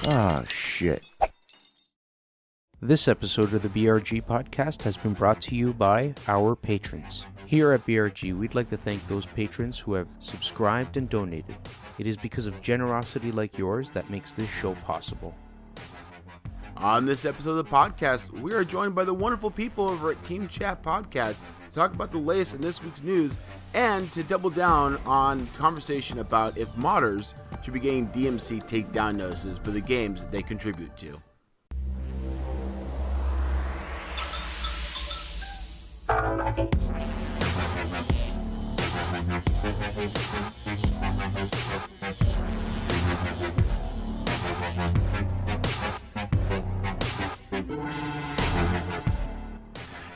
Ah, shit. This episode of the BRG Podcast has been brought to you by our patrons. Here at BRG, we'd like to thank those patrons who have subscribed and donated. It is because of generosity like yours that makes this show possible. On this episode of the podcast, we are joined by the wonderful people over at Team Chat Podcast to talk about the latest in this week's news and to double down on conversation about if modders should be getting DMC takedown notices for the games they contribute to.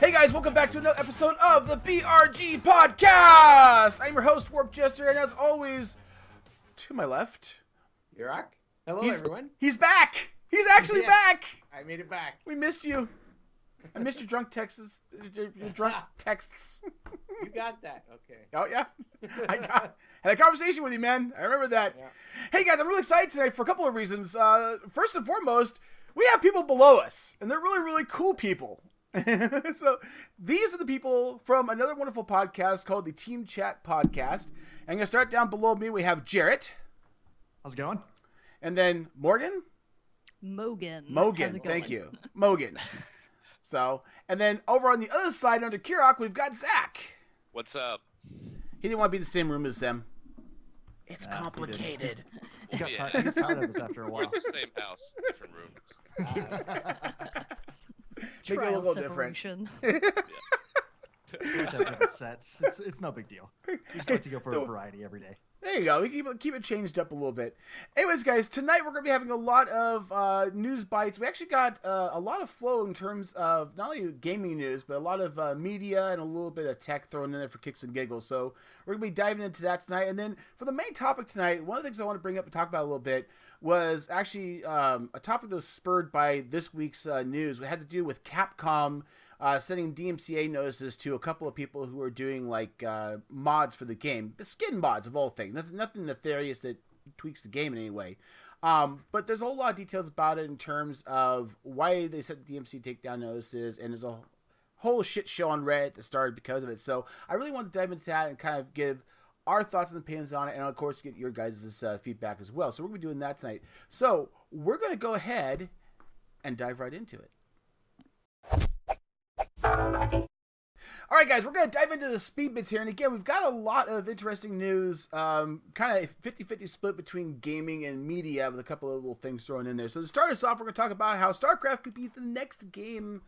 Hey guys, welcome back to another episode of the BRG Podcast! I'm your host, Warp Jester, and as always, to my left... Yurak? Hello, everyone. He's back! He's actually back! I made it back. We missed you. I missed your drunk texts. Your drunk texts. You got that. Okay. Oh, yeah. Had a conversation with you, man. I remember that. Yeah. Hey, guys, I'm really excited tonight for a couple of reasons. First and foremost, we have people below us, and they're really, really cool people. So these are the people from another wonderful podcast called the Team Chat Podcast. And I'm going to start down below me. We have Jarrett. How's it going? And then Morgan. Mogan. Thank you. Mogan. So, and then over on the other side under Kirok, we've got Zach. What's up? He didn't want to be in the same room as them. It's complicated. He got tired of us after a while. Same house, different rooms. Make it a little different. Different sets. It's no big deal. We just like to go for a variety every day. There you go. We keep it changed up a little bit. Anyways, guys, tonight we're going to be having a lot of news bites. We actually got a lot of flow in terms of not only gaming news, but a lot of media and a little bit of tech thrown in there for kicks and giggles. So we're going to be diving into that tonight. And then for the main topic tonight, one of the things I want to bring up and talk about a little bit was actually a topic that was spurred by this week's news. It had to do with Capcom sending DMCA notices to a couple of people who are doing like mods for the game, skin mods of all things. Nothing nefarious that tweaks the game in any way. But there's a whole lot of details about it in terms of why they sent DMC takedown notices, and there's a whole shit show on Reddit that started because of it. So I really want to dive into that and kind of give our thoughts and opinions on it, and of course get your guys' feedback as well. So we're going to be doing that tonight. So we're going to go ahead and dive right into it. All right, guys, we're going to dive into the speed bits here. And again, we've got a lot of interesting news, kind of 50-50 split between gaming and media with a couple of little things thrown in there. So to start us off, we're going to talk about how StarCraft could be the next game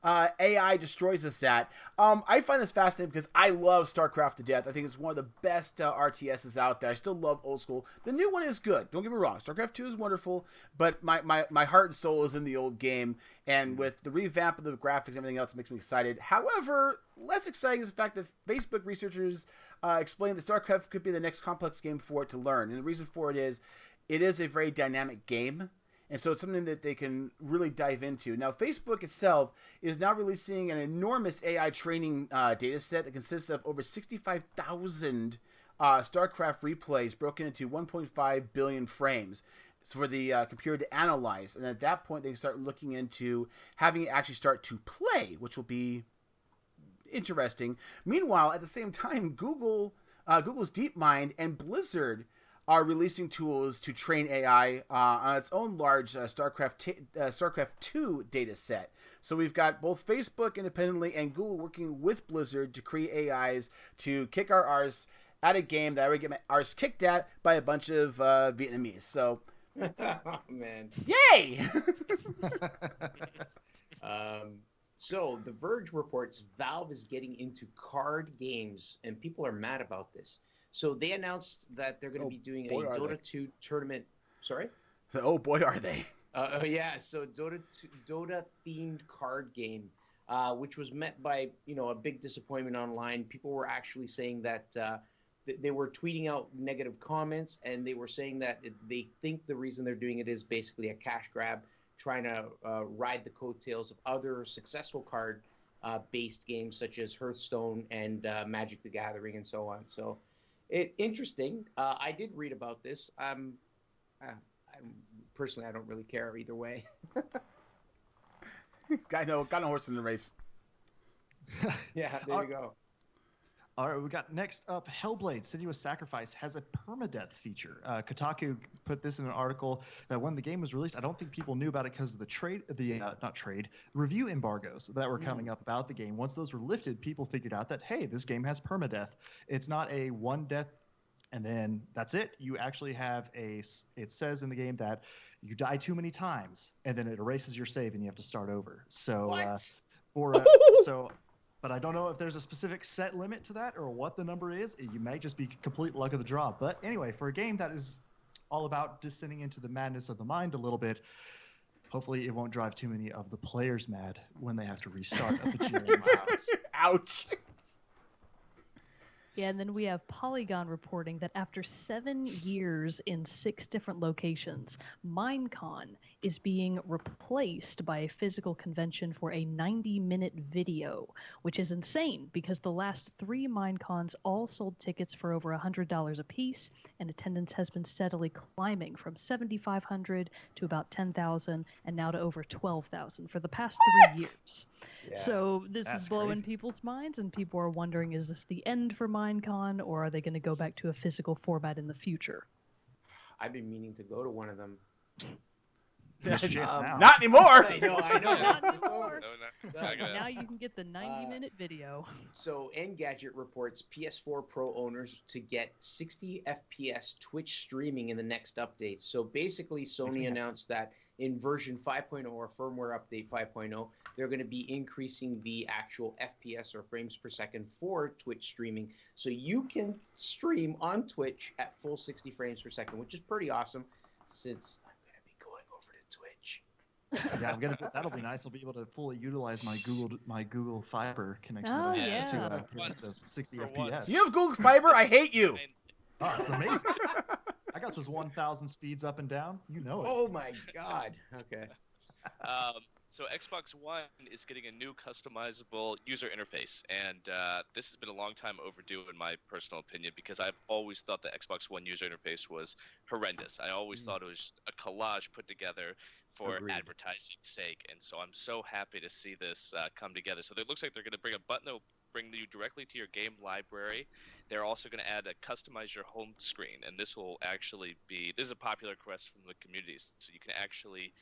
AI destroys us at. I find this fascinating because I love StarCraft to death. I think it's one of the best RTSs out there. I still love old school. The new one is good. Don't get me wrong. StarCraft 2 is wonderful, but my heart and soul is in the old game. And with the revamp of the graphics and everything else, it makes me excited. However, less exciting is the fact that Facebook researchers explained that StarCraft could be the next complex game for it to learn. And the reason for it is a very dynamic game. And so it's something that they can really dive into. Now, Facebook itself is now releasing an enormous AI training data set that consists of over 65,000 StarCraft replays broken into 1.5 billion frames for the computer to analyze. And at that point, they can start looking into having it actually start to play, which will be interesting. Meanwhile, at the same time, Google's DeepMind and Blizzard are releasing tools to train AI on its own large StarCraft 2 data set. So we've got both Facebook independently and Google working with Blizzard to create AIs to kick our arse at a game that I would get my arse kicked at by a bunch of Vietnamese. So, oh, man. Yay! So The Verge reports Valve is getting into card games, and people are mad about this. So they announced that they're going to be doing a Dota 2 tournament. Sorry? Oh boy, are they. Yeah, so Dota themed card game, which was met by, a big disappointment online. People were actually saying that they were tweeting out negative comments, and they were saying that they think the reason they're doing it is basically a cash grab, trying to ride the coattails of other successful card based games such as Hearthstone and Magic the Gathering and so on. So interesting. I did read about this. personally, I don't really care either way. Got no horse in the race. Yeah, there you go. All right, we got next up, Hellblade: Senua's Sacrifice has a permadeath feature. Kotaku put this in an article that when the game was released, I don't think people knew about it because of the review embargoes that were coming up about the game. Once those were lifted, people figured out that, hey, this game has permadeath. It's not a one death and then that's it. You actually have it says in the game that you die too many times and then it erases your save and you have to start over. So, but I don't know if there's a specific set limit to that or what the number is. You may just be complete luck of the draw. But anyway, for a game that is all about descending into the madness of the mind a little bit, hopefully it won't drive too many of the players mad when they have to restart a bajillion times. Ouch. Yeah, and then we have Polygon reporting that after 7 years in 6 different locations, Minecon is being replaced by a physical convention for a 90-minute video, which is insane because the last 3 Minecons all sold tickets for over $100 a piece, and attendance has been steadily climbing from 7,500 to about 10,000 and now to over 12,000 for the past 3 years. Yeah, so this is blowing crazy. people's minds, and people are wondering, is this the end for Minecon, or are they going to go back to a physical format in the future? I've been meaning to go to one of them. There's a chance now. Not anymore. I know. Not It's over. anymore. Not gonna- Now you can get the 90-minute video. So Engadget reports PS4 Pro owners to get 60 FPS Twitch streaming in the next update. So basically, Sony announced that in version 5.0 or firmware update 5.0, they're going to be increasing the actual FPS or frames per second for Twitch streaming. So you can stream on Twitch at full 60 frames per second, which is pretty awesome since I'm going to be going over to Twitch. Yeah, that'll be nice. I'll be able to fully utilize my Google Fiber connection Oh, that I have yeah. to Once, the 60 for FPS. once. You have Google Fiber? I hate you. Oh, it's amazing. I got those 1,000 speeds up and down. You know it. Oh my God. Okay. So Xbox One is getting a new customizable user interface, and this has been a long time overdue in my personal opinion because I've always thought the Xbox One user interface was horrendous. I always thought it was just a collage put together for Agreed. advertising sake, and so I'm so happy to see this come together. So it looks like they're going to bring a button that will bring you directly to your game library. They're also going to add a customize your home screen, and this will actually be, this is a popular request from the community, so you can actually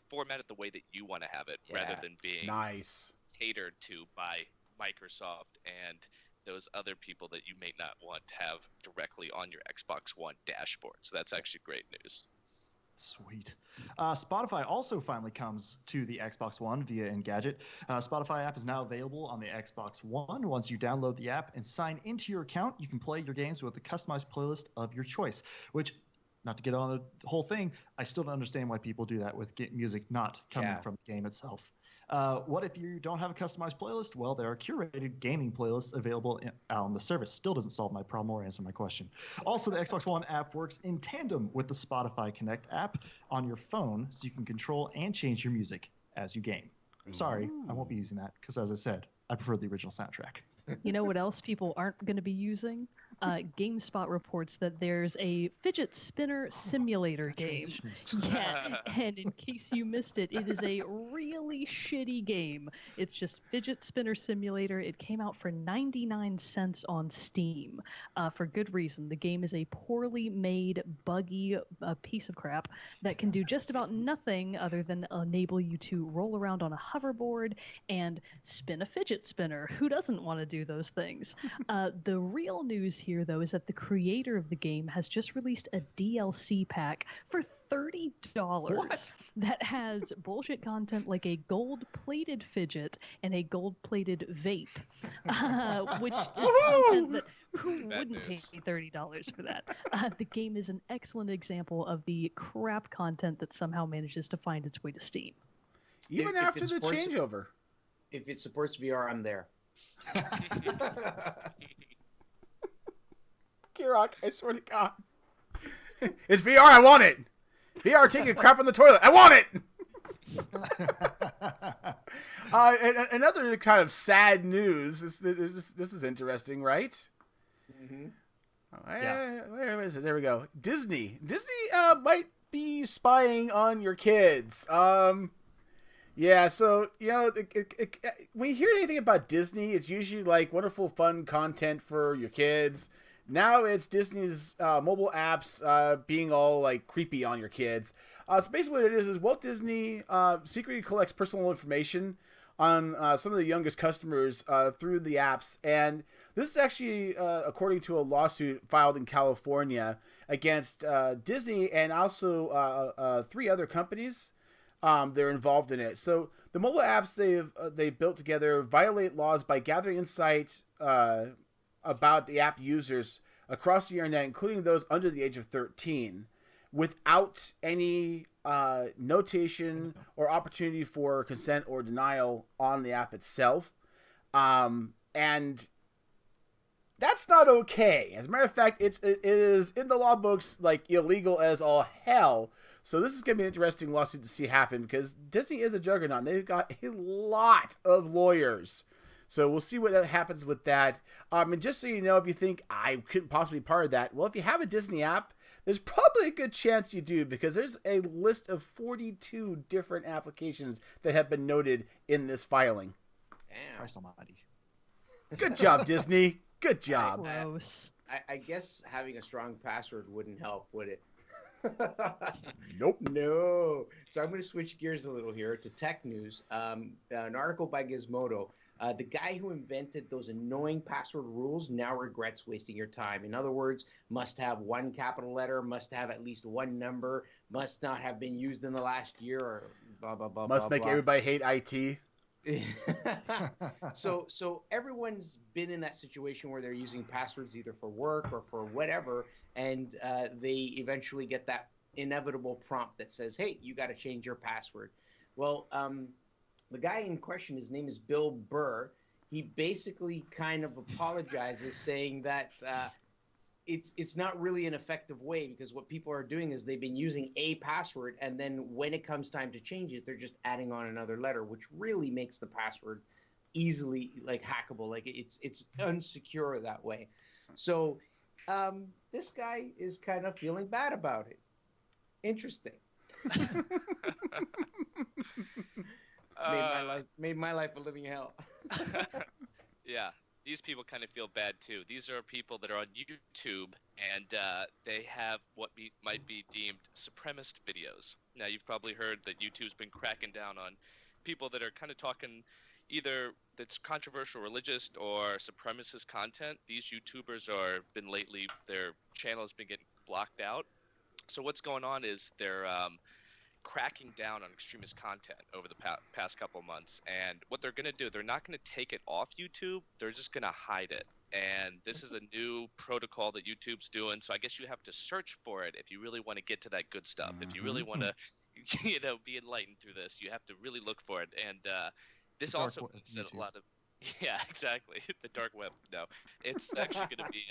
format it the way that you want to have it rather than being Nice. catered to by Microsoft and those other people that you may not want to have directly on your Xbox One dashboard. So that's actually great news. Sweet. Spotify also finally comes to the Xbox One via Engadget. Spotify app is now available on the Xbox One. Once you download the app and sign into your account, you can play your games with a customized playlist of your choice, which, not to get on the whole thing, I still don't understand why people do that with music not coming from the game itself. What if you don't have a customized playlist? Well, there are curated gaming playlists available on the service. Still doesn't solve my problem or answer my question. Also, the Xbox One app works in tandem with the Spotify Connect app on your phone, so you can control and change your music as you game. Sorry, I won't be using that because, as I said, I prefer the original soundtrack. You know what else people aren't going to be using? GameSpot reports that there's a fidget spinner simulator game. Yeah, and in case you missed it, it is a really shitty game. It's just Fidget Spinner Simulator. It came out for 99 cents on Steam, for good reason. The game is a poorly made, buggy piece of crap that can do just about nothing other than enable you to roll around on a hoverboard and spin a fidget spinner. Who doesn't want to do those things? The real news here, though, is that the creator of the game has just released a DLC pack for $30 that has bullshit content like a gold-plated fidget and a gold-plated vape, which is content that who Bad wouldn't news. pay $30 for that? The game is an excellent example of the crap content that somehow manages to find its way to Steam. Even If after it the supports- changeover. If it supports VR, I'm there. Kirok, I swear to God. It's VR, I want it. VR taking a crap on the toilet. I want it. Another kind of sad news. This is interesting, right? Mm-hmm. Where is it? There we go. Disney might be spying on your kids. Yeah, so, when you hear anything about Disney, it's usually like wonderful, fun content for your kids. Now it's Disney's mobile apps being all like creepy on your kids. So basically what it is Walt Disney secretly collects personal information on some of the youngest customers through the apps. And this is actually according to a lawsuit filed in California against Disney and also 3 other companies. They're involved in it. So the mobile apps they built together violate laws by gathering insight about the app users across the internet, including those under the age of 13, without any notation or opportunity for consent or denial on the app itself. And that's not okay. As a matter of fact, it is in the law books like illegal as all hell. So this is going to be an interesting lawsuit to see happen because Disney is a juggernaut. They've got a lot of lawyers. So we'll see what happens with that. And just so you know, if you think I couldn't possibly be part of that, well, if you have a Disney app, there's probably a good chance you do because there's a list of 42 different applications that have been noted in this filing. Damn. Christ almighty. Good job, Disney. Good job. Gross. I guess having a strong password wouldn't help, would it? Nope. No. So I'm going to switch gears a little here to tech news. An article by Gizmodo. The guy who invented those annoying password rules now regrets wasting your time. In other words, must have 1 capital letter, must have at least 1 number, must not have been used in the last year, or blah, blah, blah, Must blah, make blah. everybody hate IT. So everyone's been in that situation where they're using passwords either for work or for whatever, and they eventually get that inevitable prompt that says, hey, you got to change your password. Well, the guy in question, his name is Bill Burr. He basically kind of apologizes, saying that it's not really an effective way because what people are doing is they've been using a password, and then when it comes time to change it, they're just adding on another letter, which really makes the password easily like hackable. Like it's unsecure that way. So this guy is kind of feeling bad about it. Interesting. Made my life a living hell. Yeah, these people kind of feel bad too. These are people that are on YouTube and they have what might be deemed supremacist videos. Now, you've probably heard that YouTube's been cracking down on people that are kind of talking either that's controversial religious or supremacist content. These YouTubers are been lately, their channel has been getting blocked out. So what's going on is they're cracking down on extremist content over the past couple months, and what they're going to do, they're not going to take it off YouTube, they're just going to hide it. And this is a new protocol that YouTube's doing, so I guess you have to search for it if you really want to get to that good stuff. If you really want to be enlightened through this, you have to really look for it. And this also means that a lot of exactly, the dark web. No, it's actually going to be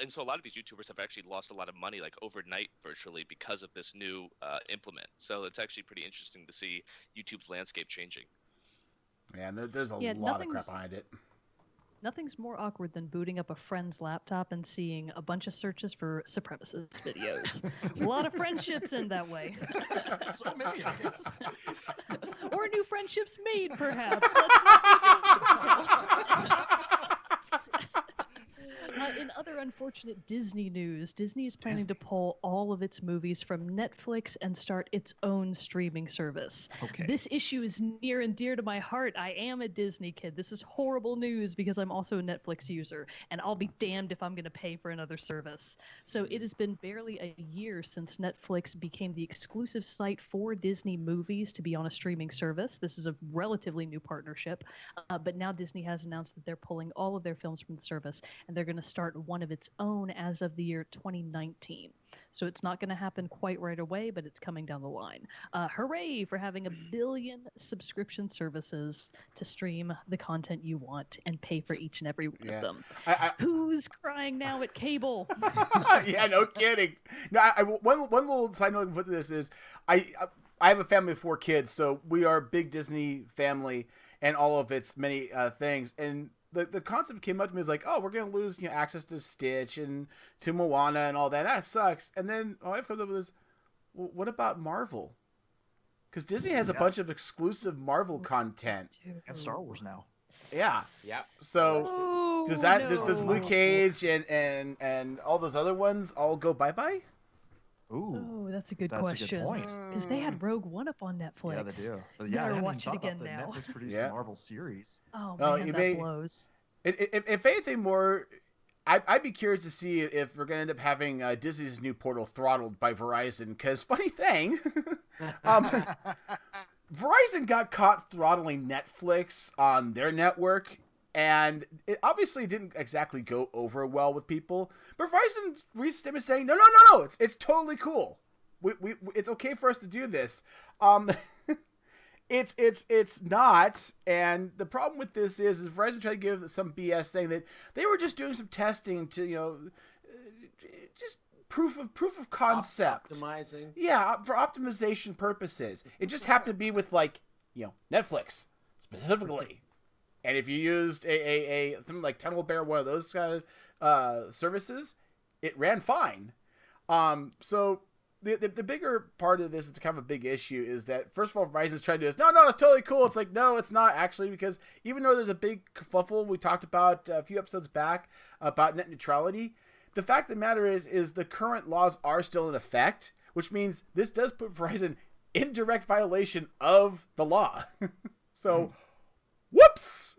and so a lot of these YouTubers have actually lost a lot of money, like overnight, virtually, because of this new implement. So it's actually pretty interesting to see YouTube's landscape changing. Yeah, and there's a lot of crap behind it. Nothing's more awkward than booting up a friend's laptop and seeing a bunch of searches for supremacist videos. A lot of friendships end that way. So many, I guess. Or new friendships made, perhaps. Let's not in other unfortunate Disney news, Disney is planning to pull all of its movies from Netflix and start its own streaming service. Okay. This issue is near and dear to my heart. I am a Disney kid. This is horrible news because I'm also a Netflix user, and I'll be damned if I'm going to pay for another service. So it has been barely a year since Netflix became the exclusive site for Disney movies to be on a streaming service. This is a relatively new partnership, but now Disney has announced that they're pulling all of their films from the service, and they're going to start one of its own as of the year 2019. So it's not going to happen quite right away, but it's coming down the line. Hooray for having 1 billion subscription services to stream the content you want and pay for each and every one of them. Who's crying now at cable? Yeah, no kidding. No, one little side note to put to this is I have a family of 4 kids, so we are a big Disney family and all of its many things. And the concept came up to me as like, oh, we're gonna lose access to Stitch and to Moana and all that. That sucks. And then my wife comes up with this, Well, what about Marvel? Because Disney has a bunch of exclusive Marvel content. And Star Wars now. Yeah. Yeah. So does Luke Cage and all those other ones all go bye-bye? Oh, that's a good That's question. a good point. Because they had Rogue One up on Netflix. Yeah, they do. But Better I hadn't watch even it thought again about the now. Netflix produced Marvel series. Oh No, man, you that may- blows. If anything more, I'd be curious to see if we're going to end up having Disney's new portal throttled by Verizon. Because funny thing, Verizon got caught throttling Netflix on their network, and it obviously didn't exactly go over well with people. But Verizon's recent statement saying, no, it's totally cool. We it's okay for us to do this. It's not, and the problem with this is Verizon tried to give some BS saying that they were just doing some testing to just proof of concept. Optimizing. Yeah, for optimization purposes. It just happened to be with Netflix specifically. And if you used a something like Tunnel Bear, one of those kind of services, it ran fine. So the bigger part of this, it's kind of a big issue, is that first of all, Verizon's trying to do this. No, it's totally cool. It's like, no, it's not actually, because even though there's a big kerfuffle we talked about a few episodes back about net neutrality, the fact of the matter is the current laws are still in effect, which means this does put Verizon in direct violation of the law. So, whoops!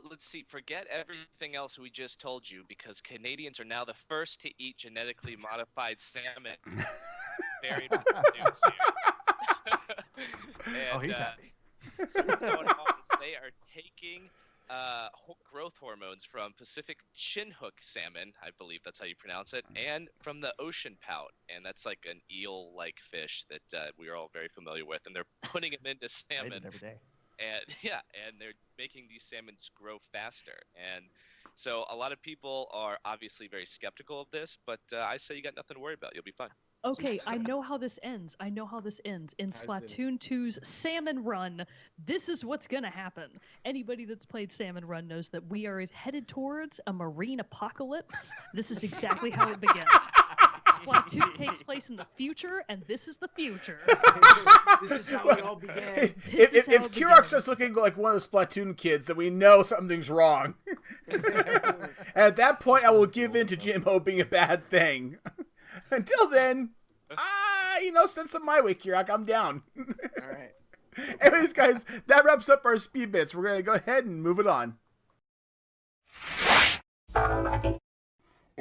Let's see. Forget everything else we just told you, because Canadians are now the first to eat genetically modified salmon. Very important news here. And, he's happy. So what's going on is they are taking growth hormones from Pacific chinhook salmon, I believe that's how you pronounce it, and from the ocean pout, and that's like an eel-like fish that we are all very familiar with, and they're putting them into salmon. Every day. And they're making these salmons grow faster. And so a lot of people are obviously very skeptical of this, but I say you got nothing to worry about. You'll be fine. Okay, I know how this ends. In Splatoon 2's Salmon Run, this is what's going to happen. Anybody that's played Salmon Run knows that we are headed towards a marine apocalypse. This is exactly how it begins. Splatoon takes place in the future, and this is the future. This is how it all began. If Kirok starts looking like one of the Splatoon kids, then we know something's wrong. And at that point, I will give in to GMO being a bad thing. Until then, send some my way, Kirok. I'm down. All right. Anyways, guys, that wraps up our speed bits. We're going to go ahead and move it on.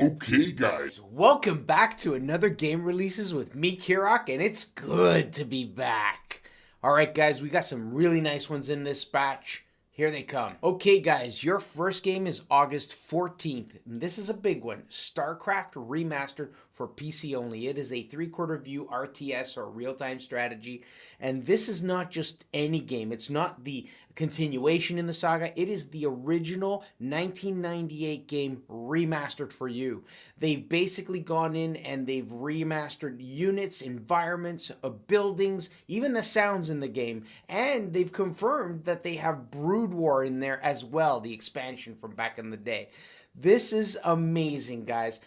Okay, guys, welcome back to another Game Releases with me, Kirok, and it's good to be back. Alright, guys, we got some really nice ones in this batch. Here they come. Okay, guys, your first game is August 14th, and this is a big one. StarCraft Remastered for PC only. It is a 3/4 view RTS, or real-time strategy, and this is not just any game. It's not the continuation in the saga. It is the original 1998 game remastered for you. They've basically gone in and they've remastered units, environments, buildings, even the sounds in the game, and they've confirmed that they have Brood War in there as well, the expansion from back in the day. This is amazing, guys.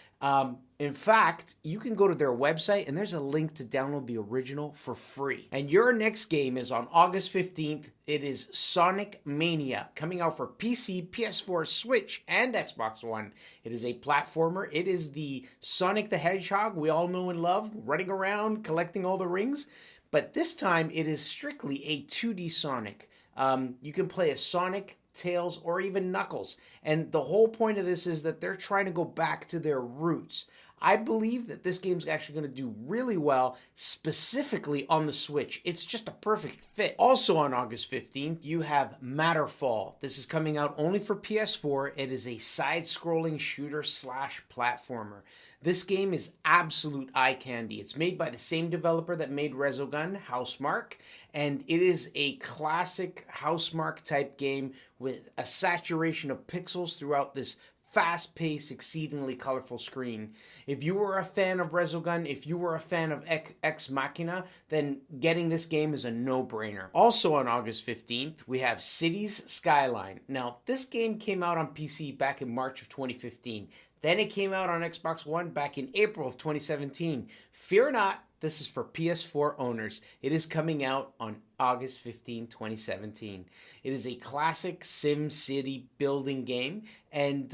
In fact, you can go to their website and there's a link to download the original for free. And your next game is on August 15th. It is Sonic Mania, coming out for PC, PS4, Switch, and Xbox One. It is a platformer. It is the Sonic the Hedgehog we all know and love, running around, collecting all the rings. But this time, it is strictly a 2D Sonic. You can play as Sonic, Tails, or even Knuckles. And the whole point of this is that they're trying to go back to their roots. I believe that this game's actually going to do really well, specifically on the Switch. It's just a perfect fit. Also on August 15th, you have Matterfall. This is coming out only for PS4. It is a side-scrolling shooter/platformer. This game is absolute eye candy. It's made by the same developer that made Resogun, Housemarque, and it is a classic Housemarque type game with a saturation of pixels throughout this fast-paced, exceedingly colorful screen. If you were a fan of Resogun, if you were a fan of Ex Machina, then getting this game is a no-brainer. Also on August 15th, we have Cities Skyline. Now, this game came out on PC back in March of 2015. Then it came out on Xbox One back in April of 2017. Fear not, this is for PS4 owners. It is coming out on August 15, 2017. It is a classic Sim City building game. And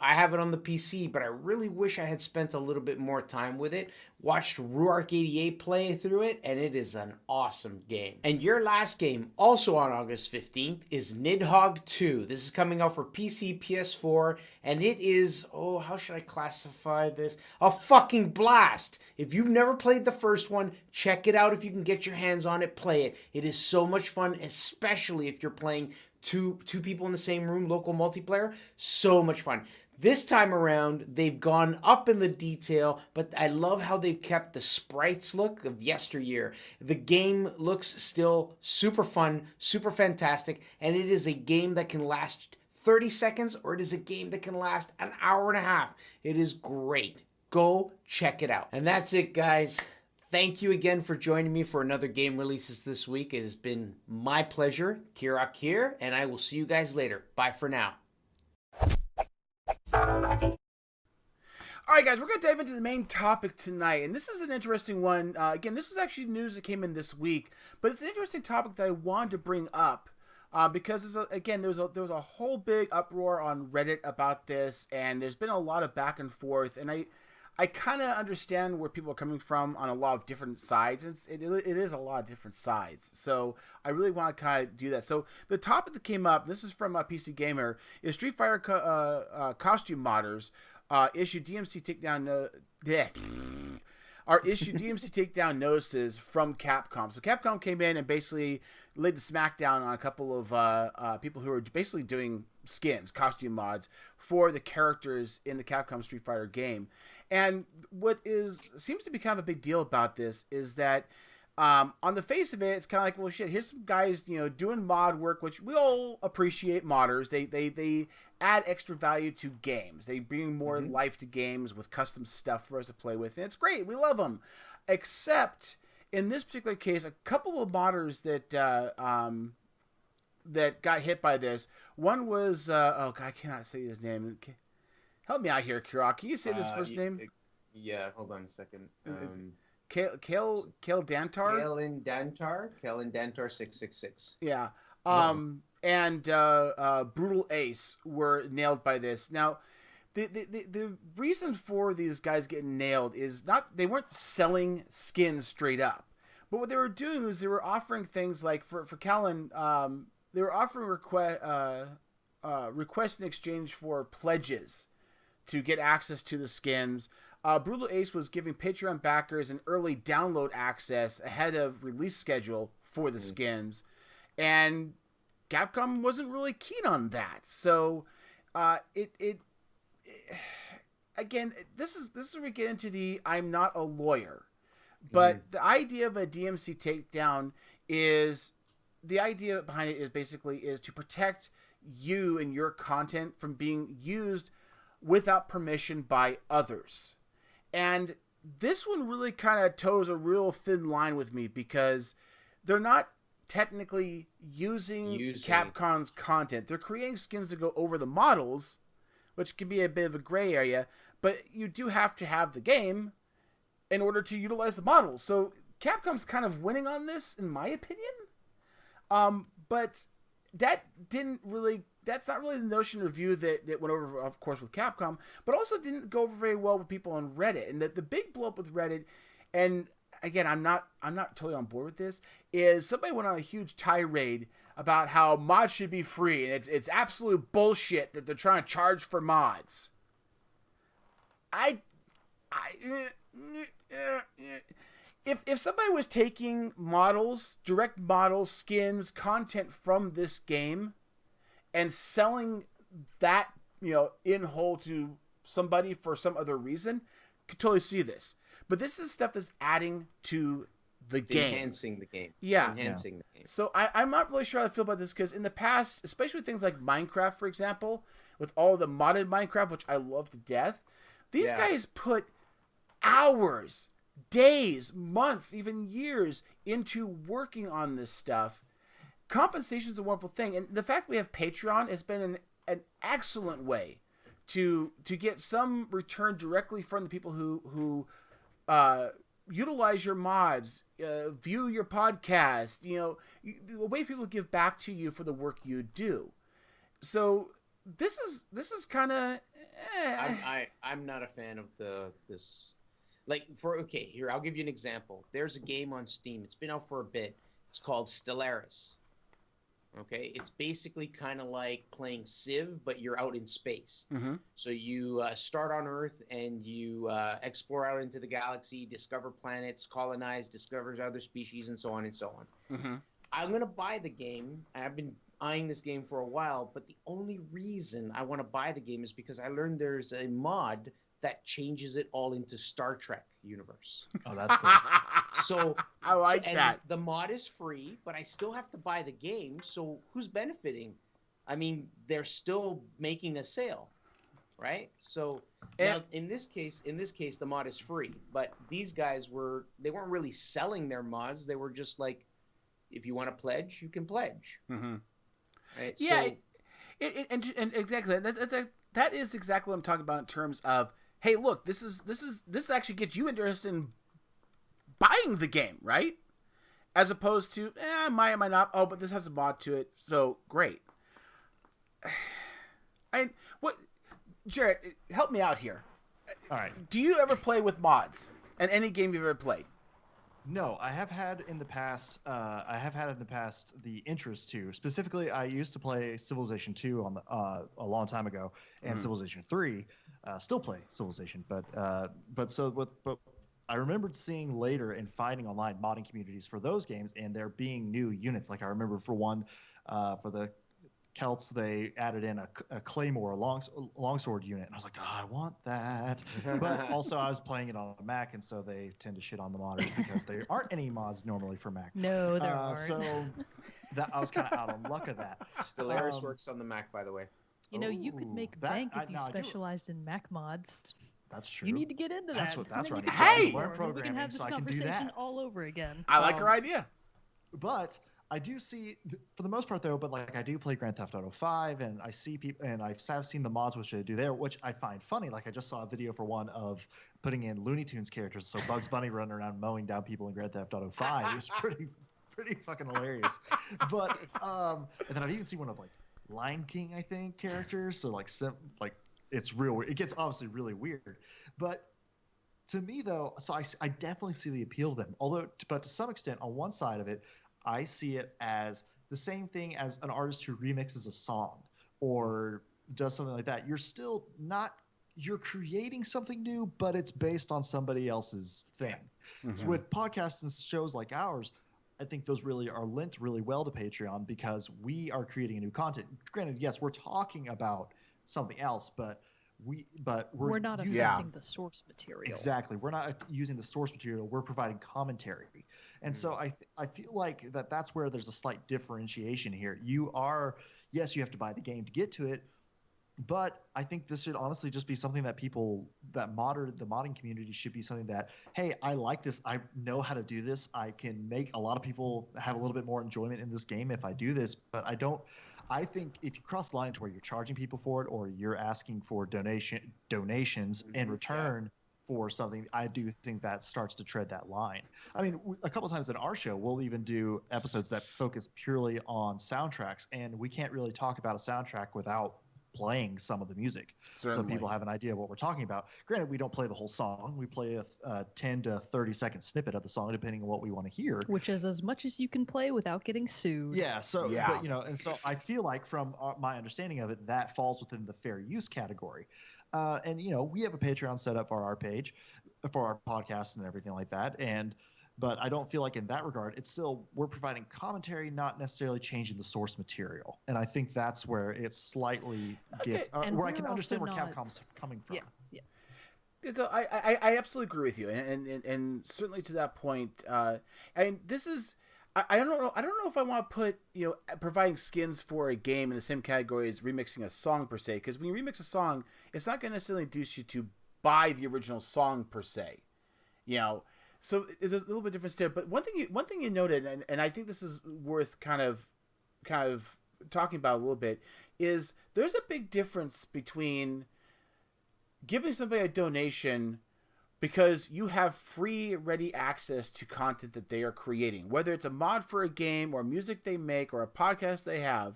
I have it on the PC, but I really wish I had spent a little bit more time with it. Watched Ruark88 play through it, and it is an awesome game. And your last game, also on August 15th, is Nidhogg 2. This is coming out for PC, PS4, and it is, how should I classify this? A fucking blast. If you've never played the first one, check it out. If you can get your hands on it, play it. It is so much fun, especially if you're playing two people in the same room, local multiplayer. So much fun. This time around, they've gone up in the detail, but I love how they've kept the sprites look of yesteryear. The game looks still super fun, super fantastic, and it is a game that can last 30 seconds, or it is a game that can last an hour and a half. It is great. Go check it out. And that's it, guys. Thank you again for joining me for another game releases this week. It has been my pleasure. Kirak here, and I will see you guys later. Bye for now. All right, guys, we're going to dive into the main topic tonight, and this is an interesting one. Again, this is actually news that came in this week, but it's an interesting topic that I wanted to bring up because, there was a whole big uproar on Reddit about this, and there's been a lot of back and forth, and I kind of understand where people are coming from on a lot of different sides. It is a lot of different sides, so I really want to kind of do that. So the topic that came up, this is from PC Gamer, is Street Fighter costume modders issued DMC takedown notices from Capcom. So Capcom came in and basically laid the smackdown on a couple of people who were basically doing costume mods for the characters in the Capcom Street Fighter game. And what seems to be kind of a big deal about this is that on the face of it, it's kind of like, well, shit, here's some guys, doing mod work, which we all appreciate modders. They add extra value to games. They bring more life to games with custom stuff for us to play with. And it's great. We love them. Except in this particular case, a couple of modders that got hit by this. One was, I cannot say his name. Help me out here, Kirak. Can you say this first name? Yeah, hold on a second. Kale Dantar? Kalen Dantar 666. Yeah. And Brutal Ace were nailed by this. Now, the reason for these guys getting nailed is not, they weren't selling skins straight up. But what they were doing was they were offering things like, for Kalen, they were offering requests in exchange for pledges to get access to the skins. Brutal Ace was giving Patreon backers an early download access ahead of release schedule for the skins, and Capcom wasn't really keen on that. So, again, this is where we get into the I'm not a lawyer, but the idea of a DMC takedown is, the idea behind it is basically to protect you and your content from being used without permission by others. And this one really kind of toes a real thin line with me, because they're not technically using Capcom's content. They're creating skins to go over the models, which can be a bit of a gray area, but you do have to have the game in order to utilize the models. So Capcom's kind of winning on this, in my opinion. But that's not really the notion of review that went over, of course, with Capcom, but also didn't go over very well with people on Reddit. And the big blow up with Reddit, and again, I'm not totally on board with this, is somebody went on a huge tirade about how mods should be free, and it's absolute bullshit that they're trying to charge for mods. If somebody was taking models, direct models, skins, content from this game, and selling that, in whole to somebody for some other reason, could totally see this. But this is stuff that's adding to the game. Enhancing the game. Yeah. Enhancing the game. So I'm not really sure how I feel about this, because in the past, especially with things like Minecraft, for example, with all the modded Minecraft, which I love to death, these guys put hours, days, months, even years into working on this stuff. Compensation is a wonderful thing, and the fact we have Patreon has been an excellent way to get some return directly from the people who utilize your mods, view your podcast, the way people give back to you for the work you do. So this is kind of. I'm not a fan of this. Like here, I'll give you an example. There's a game on Steam. It's been out for a bit. It's called Stellaris. Okay, it's basically kind of like playing Civ, but you're out in space. Mm-hmm. So you start on Earth and you explore out into the galaxy, discover planets, colonize, discover other species, and so on and so on. Mm-hmm. I'm going to buy the game. I've been eyeing this game for a while, but the only reason I want to buy the game is because I learned there's a mod that changes it all into Star Trek universe. Oh, that's cool. So I like that. The mod is free, but I still have to buy the game. So who's benefiting? I mean, they're still making a sale, right? So now, in this case, the mod is free. But these guys they weren't really selling their mods. They were just like, if you want to pledge, you can pledge. Mm-hmm. Right? Yeah, so, and exactly that is exactly what I'm talking about in terms of, hey, look, this actually gets you interested in buying the game, right? As opposed to, am I not? Oh, but this has a mod to it, so great. Jared, help me out here. All right. Do you ever play with mods in any game you've ever played? No, I have had in the past. The interest to. Specifically, I used to play Civilization 2 on a long time ago, and Civilization 3. Still play Civilization, but I remembered seeing later and finding online modding communities for those games, and there being new units. Like I remember for one, for the Celts, they added in a claymore, a longsword unit, and I was like, oh, I want that. But also, I was playing it on a Mac, and so they tend to shit on the modders because there aren't any mods normally for Mac. No, there aren't. So I was kind of out of luck of that. Stellaris works on the Mac, by the way. You could make bank if you specialized in Mac mods. That's true. You need to get into that. That's right. Hey! Learn programming, we can have this so I can do conversation that. all over again. I like her idea. But I do see, for the most part though, but like I do play Grand Theft Auto 5, and I see people, and I've seen the mods which they do there, which I find funny. Like I just saw a video for one of putting in Looney Tunes characters, so Bugs Bunny running around mowing down people in Grand Theft Auto 5. It's pretty fucking hilarious. But and then I've even seen one of like Lion King, I think, characters. So like it's real. It gets obviously really weird, but to me though, so I definitely see the appeal to them. But to some extent, on one side of it, I see it as the same thing as an artist who remixes a song or does something like that. You're creating something new, but it's based on somebody else's thing. Mm-hmm. So with podcasts and shows like ours, I think those really are linked really well to Patreon because we are creating a new content. Granted, yes, we're talking about something else, but we're not affecting the source material. Exactly. We're not using the source material. We're providing commentary. And so I feel like that's where there's a slight differentiation here. You have to buy the game to get to it, but I think this should honestly just be something that the modding community should be something that, hey, I like this. I know how to do this. I can make a lot of people have a little bit more enjoyment in this game if I do this, but I think if you cross the line to where you're charging people for it or you're asking for donations in return for something, I do think that starts to tread that line. I mean, a couple of times in our show, we'll even do episodes that focus purely on soundtracks, and we can't really talk about a soundtrack without playing some of the music. Certainly. So people have an idea of what we're talking about. Granted, we don't play the whole song. We play a 10 to 30 second snippet of the song, depending on what we want to hear. Which is as much as you can play without getting sued. Yeah. But, and so I feel like from my understanding of it, that falls within the fair use category. And we have a Patreon set up for our page, for our podcast and everything like that. But I don't feel like in that regard, we're providing commentary, not necessarily changing the source material. And I think that's where it slightly gets, where I can understand where Capcom's coming from. Yeah. So I absolutely agree with you, and certainly to that point. And this is, I don't know if I want to put providing skins for a game in the same category as remixing a song per se, because when you remix a song, it's not going to necessarily induce you to buy the original song per se, So it's a little bit different there. But one thing you noted, and I think this is worth kind of talking about a little bit, is there's a big difference between giving somebody a donation because you have free, ready access to content that they are creating, whether it's a mod for a game or music they make or a podcast they have,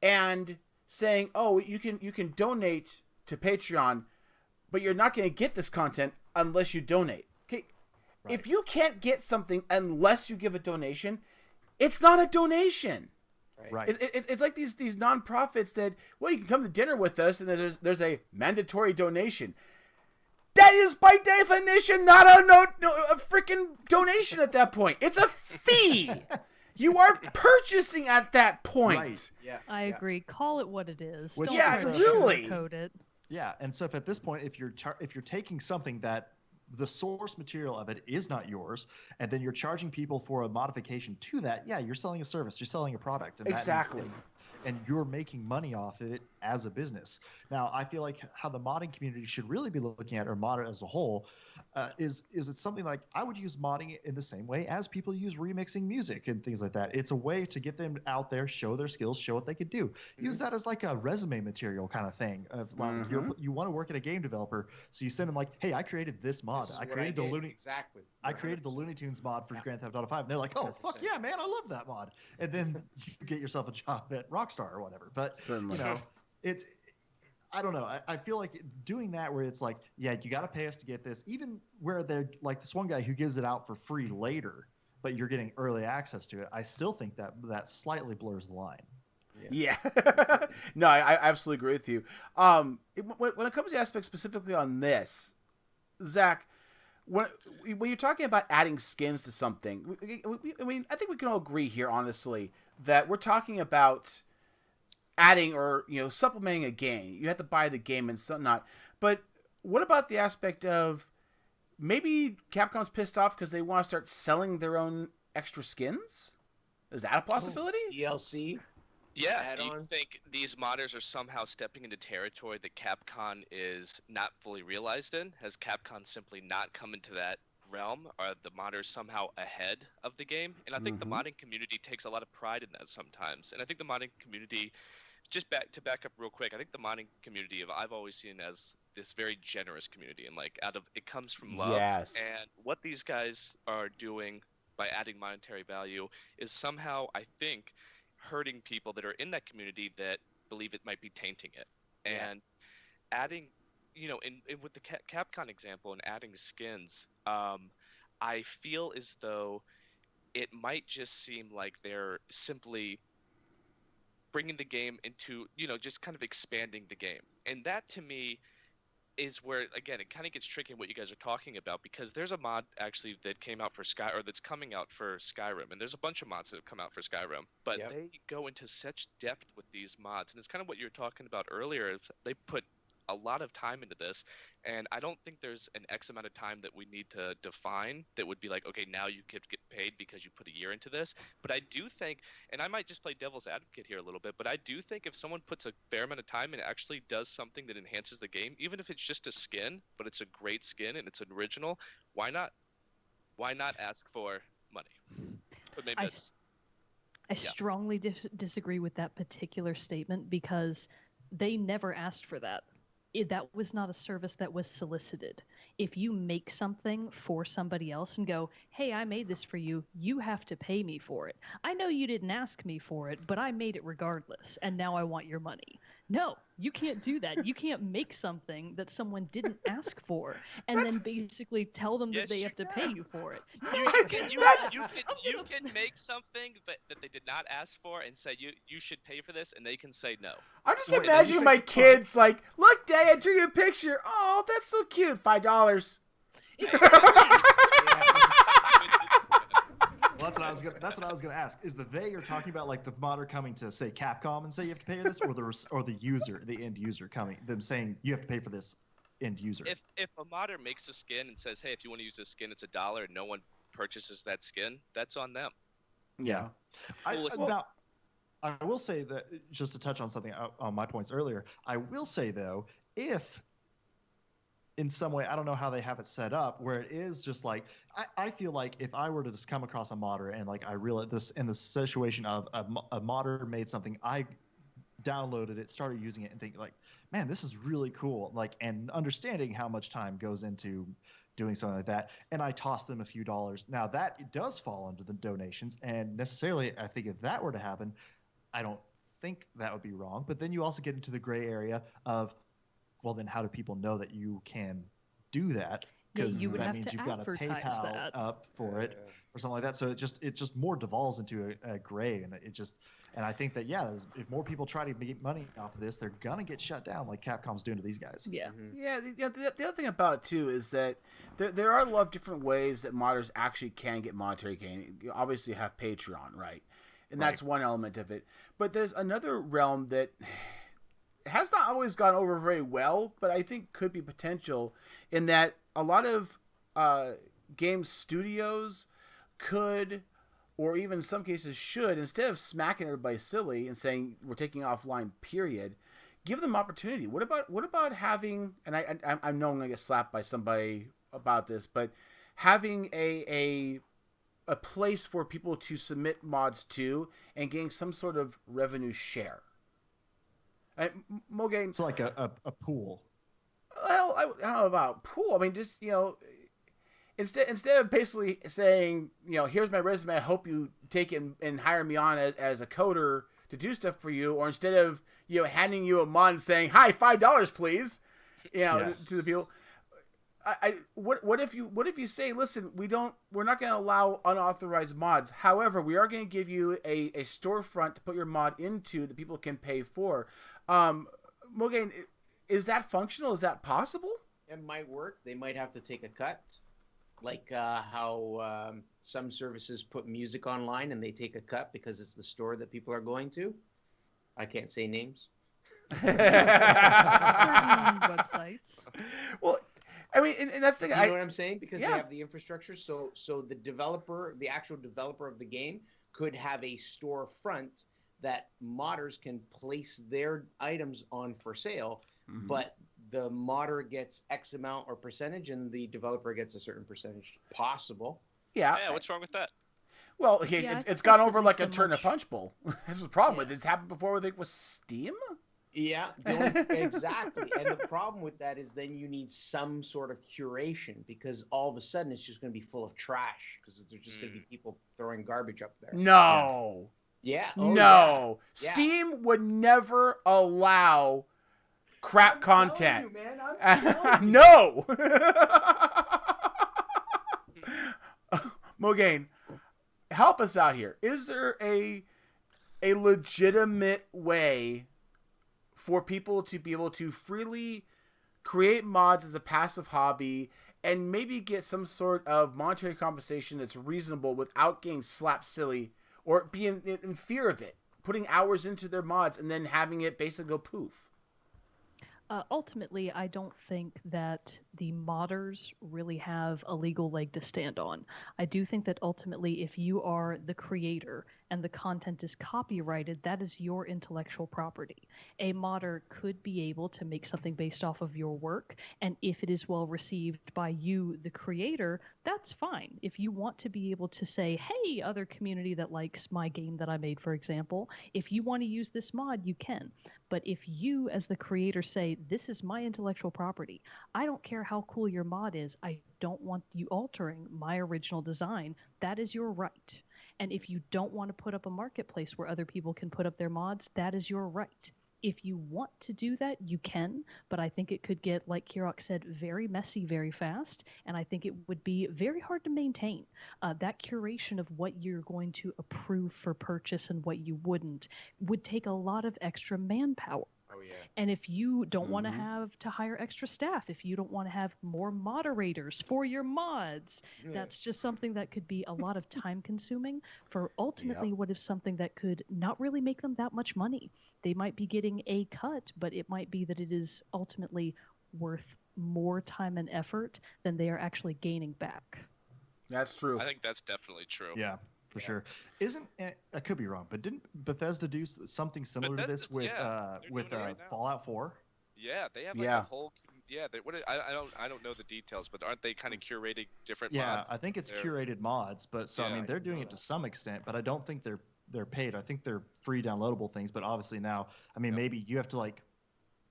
and saying, oh, you can donate to Patreon, but you're not going to get this content unless you donate. Okay, right. If you can't get something unless you give a donation, it's not a donation. Right. It's like these nonprofits that, well, you can come to dinner with us, and there's a mandatory donation. That is by definition not a freaking donation at that point. It's a fee. You are purchasing at that point. Right. Yeah. I agree. Call it what it is. Which, Don't yeah, try to really. sugarcoat it. Yeah, and so if at this point, if you're taking something that the source material of it is not yours, and then you're charging people for a modification to that, yeah, you're selling a service, you're selling a product, and Exactly. And you're making money off of it as a business. Now, I feel like how the modding community should really be looking at, or mod as a whole, is it something like I would use modding in the same way as people use remixing music and things like that. It's a way to get them out there, show their skills, show what they could do. Use that as like a resume material kind of thing. Of like you want to work at a game developer, so you send them like, hey, I created this mod. I created the Looney exactly. I created the Looney Tunes mod for Grand Theft Auto 5. And they're like, oh, 100%. Fuck yeah, man, I love that mod. And then you get yourself a job at Rockstar or whatever. But, Certainly. you know, I don't know. I feel like doing that where it's like, yeah, you got to pay us to get this, even where they're like this one guy who gives it out for free later, but you're getting early access to it. I still think that slightly blurs the line. Yeah. No, I absolutely agree with you. When it comes to aspects specifically on this, Zach, when you're talking about adding skins to something, I mean, I think we can all agree here, honestly, that we're talking about adding or supplementing a game. You have to buy the game and so not. But what about the aspect of maybe Capcom's pissed off because they want to start selling their own extra skins? Is that a possibility? DLC. Yeah, do you think these modders are somehow stepping into territory that Capcom is not fully realized in? Has Capcom simply not come into that realm? Are the modders somehow ahead of the game? And I think the modding community takes a lot of pride in that sometimes. And I think the modding community, just back up real quick, I think the modding community I've always seen as this very generous community, and like it comes from love. Yes. And what these guys are doing by adding monetary value is somehow, I think, hurting people that are in that community that believe it might be tainting it. And adding, with the Capcom example and adding skins, I feel as though it might just seem like they're simply bringing the game into, just kind of expanding the game. And that to me is where, again, it kind of gets tricky in what you guys are talking about, because there's a mod actually that came out for that's coming out for Skyrim, and there's a bunch of mods that have come out for Skyrim, but they go into such depth with these mods, and it's kind of what you were talking about earlier. Is they put a lot of time into this, and I don't think there's an X amount of time that we need to define that would be like, okay, now you could get paid because you put a year into this. But I do think, and I might just play devil's advocate here a little bit, but I do think if someone puts a fair amount of time and actually does something that enhances the game, even if it's just a skin, but it's a great skin and it's an original, why not ask for money? But maybe I strongly disagree with that particular statement, because they never asked for that. That was not a service that was solicited. If you make something for somebody else and go, hey, I made this for you, you have to pay me for it. I know you didn't ask me for it, but I made it regardless, and now I want your money. No, you can't do that. You can't make something that someone didn't ask for and then basically tell them that they have to pay you for it. You can make something that they did not ask for and say you should pay for this, and they can say no. I'm just imagining my kids like, look, Dad, I drew you a picture. Oh, that's so cute. $5. Well, that's what I was gonna ask. Is the they you're talking about like the modder coming to say Capcom and say you have to pay for this, or the user, the end user coming, them saying you have to pay for this, end user? If a modder makes a skin and says, hey, if you want to use this skin, it's $1, and no one purchases that skin, that's on them. Yeah. Now, I will say that, just to touch on something on my points earlier, I will say though, if in some way, I don't know how they have it set up, where it is just like, I feel like if I were to just come across a modder and like I realize this in the situation of a modder made something I downloaded it, started using it, and thinking like, man, this is really cool. Like, and understanding how much time goes into doing something like that. And I tossed them a few dollars. Now that does fall under the donations, and necessarily, I think if that were to happen, I don't think that would be wrong. But then you also get into the gray area of, well, then how do people know that you can do that? Because you would that have means to you've got to advertise PayPal that. up for it or something like that. So it just more devolves into a gray, and and I think that if more people try to make money off of this, they're gonna get shut down like Capcom's doing to these guys. Yeah. Yeah, the other thing about it too is that there are a lot of different ways that modders actually can get monetary gain. You obviously have Patreon, right? And that's one element of it. But there's another realm that has not always gone over very well, but I think could be potential in that a lot of game studios could, or even in some cases should, instead of smacking everybody silly and saying we're taking offline, period, give them opportunity. What about having, and I know I'm gonna get slapped by somebody about this, but having a place for people to submit mods to and getting some sort of revenue share. Mogane, It's like a pool. Well, I don't know about pool. I mean, just, instead of basically saying, here's my resume, I hope you take it and hire me on as a coder to do stuff for you, or instead of, handing you a mod and saying, hi, $5, please, to the people. What if you say, listen, we're not going to allow unauthorized mods. However, we are going to give you a storefront to put your mod into that people can pay for. Mogane, is that functional? Is that possible? It might work. They might have to take a cut, like how some services put music online and they take a cut because it's the store that people are going to. I can't say names. Certain websites. Well, I mean, and that's the thing. You know what I'm saying? Because Yeah. they have the infrastructure. So the actual developer of the game could have a storefront that modders can place their items on for sale, but the modder gets X amount or percentage, and the developer gets a certain percentage. Possible. Yeah. Yeah, what's wrong with that? Well, Yeah, I it's think gone that's over at like a least a turn a much- punch bowl. That's the problem with it. It's happened before with Steam. Yeah, exactly. And the problem with that is then you need some sort of curation, because all of a sudden it's just going to be full of trash because there's just going to be people throwing garbage up there. No. Yeah. Oh, No. yeah. Steam would never allow crap content. I'm telling you, man. I'm telling you. No. Mogane, help us out here. Is there a legitimate way for people to be able to freely create mods as a passive hobby and maybe get some sort of monetary compensation that's reasonable without getting slapped silly or being in fear of it, putting hours into their mods and then having it basically go poof? Ultimately, I don't think that the modders really have a legal leg to stand on. I do think that ultimately, if you are the creator and the content is copyrighted, that is your intellectual property. A modder could be able to make something based off of your work, and if it is well received by you, the creator, that's fine. If you want to be able to say, hey, other community that likes my game that I made, for example, if you want to use this mod, you can. But if you, as the creator, say, this is my intellectual property, I don't care how cool your mod is, I don't want you altering my original design, that is your right. And if you don't want to put up a marketplace where other people can put up their mods, that is your right. If you want to do that, you can, but I think it could get, like Kirok said, very messy very fast, and I think it would be very hard to maintain. That curation of what you're going to approve for purchase and what you wouldn't would take a lot of extra manpower. Oh, yeah. And if you don't want to have to hire extra staff, if you don't want to have more moderators for your mods, that's just something that could be a lot of time consuming for ultimately what is something that could not really make them that much money. They might be getting a cut, but it might be that it is ultimately worth more time and effort than they are actually gaining back. That's true. I think that's definitely true. Yeah, for sure. I could be wrong, but didn't Bethesda do something similar to this with they're doing it right now. Fallout 4? Yeah, they have like a whole. Yeah, I don't know the details, but aren't they kind of curating different mods? Yeah, I think it's curated mods, but I mean they're doing it to some extent, but I don't think they're they're paid. I think they're free downloadable things, but obviously now, I mean, maybe you have to like,